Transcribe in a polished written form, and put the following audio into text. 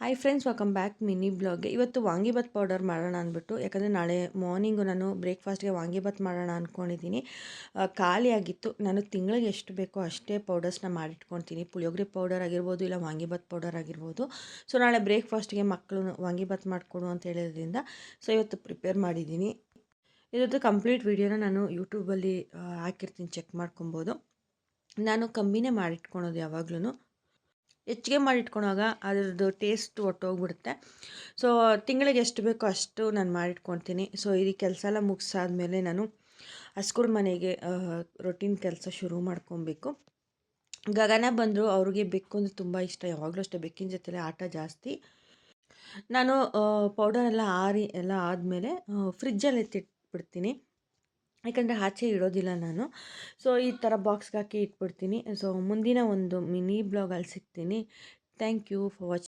Hi friends, welcome back mini ಬ್ಲಾಗ್ಗೆ. ಇವತ್ತು vangibath powder ಮಾಡೋಣ ಅಂದ್ಬಿಟ್ಟು, ಯಾಕಂದರೆ ನಾಳೆ ಮಾರ್ನಿಂಗು ನಾನು ಬ್ರೇಕ್ಫಾಸ್ಟ್ಗೆ ವಾಂಗಿಬಾತ್ ಮಾಡೋಣ ಅಂದ್ಕೊಂಡಿದ್ದೀನಿ. ಖಾಲಿಯಾಗಿತ್ತು. ನಾನು ತಿಂಗಳಿಗೆ ಎಷ್ಟು ಬೇಕೋ ಅಷ್ಟೇ ಪೌಡರ್ಸ್ನ ಮಾಡಿಟ್ಕೊತೀನಿ. ಪುಳಿಯೋಗರೆ ಪೌಡರ್ ಆಗಿರ್ಬೋದು, ಇಲ್ಲ ವಾಂಗಿಬಾತ್ ಪೌಡರ್ ಆಗಿರ್ಬೋದು. ಸೊ ನಾಳೆ ಬ್ರೇಕ್ಫಾಸ್ಟ್ಗೆ ಮಕ್ಕಳು ವಾಂಗಿಬಾತ್ ಮಾಡಿಕೊಡು ಅಂತ ಹೇಳಿದ್ರಿಂದ ಸೊ ಇವತ್ತು ಪ್ರಿಪೇರ್ ಮಾಡಿದ್ದೀನಿ. ಇದ್ರದ್ದು ಕಂಪ್ಲೀಟ್ ವೀಡಿಯೋನ ನಾನು ಯೂಟ್ಯೂಬಲ್ಲಿ ಹಾಕಿರ್ತೀನಿ, ಚೆಕ್ ಮಾಡ್ಕೊಬೋದು. ನಾನು ಕಮ್ಮಿನೇ ಮಾಡಿಟ್ಕೊಳೋದು ಯಾವಾಗ್ಲೂ. ಹೆಚ್ಚಿಗೆ ಮಾಡಿಟ್ಕೊಳಾಗ ಅದರದ್ದು ಟೇಸ್ಟ್ ಹೊರ್ಟೋಗ್ಬಿಡುತ್ತೆ. ಸೊ ತಿಂಗಳಿಗೆ ಎಷ್ಟು ಬೇಕೋ ಅಷ್ಟು ನಾನು ಮಾಡಿಟ್ಕೊತೀನಿ. ಸೊ ಈ ಕೆಲಸ ಎಲ್ಲ ಮುಗಿಸಾದ್ಮೇಲೆ ನಾನು ಹಸ್ಕೂರ ಮನೆಗೆ ರೊಟೀನ್ ಕೆಲಸ ಶುರು ಮಾಡ್ಕೊಬೇಕು. ಗಗನ ಬಂದರು. ಅವ್ರಿಗೆ ಬೆಕ್ಕು ಅಂದರೆ ತುಂಬ ಇಷ್ಟ. ಯಾವಾಗಲೂ ಅಷ್ಟೇ ಬೆಕ್ಕಿನ ಜೊತೆಲೆ ಆಟ ಜಾಸ್ತಿ. ನಾನು ಪೌಡರ್ ಎಲ್ಲ ಆರಿ ಎಲ್ಲ ಆದಮೇಲೆ ಫ್ರಿಜ್ಜಲ್ಲಿ ಎತ್ತಿಟ್ಬಿಡ್ತೀನಿ. ಯಾಕಂದರೆ ಆಚೆ ಇಡೋದಿಲ್ಲ ನಾನು. ಸೊ ಈ ಥರ ಬಾಕ್ಸ್ಗೆ ಹಾಕಿ ಇಟ್ಬಿಡ್ತೀನಿ. ಸೊ ಮುಂದಿನ ಒಂದು ಮಿನಿ ಬ್ಲಾಗಲ್ಲಿ ಸಿಗ್ತೀನಿ. Thank you for watching.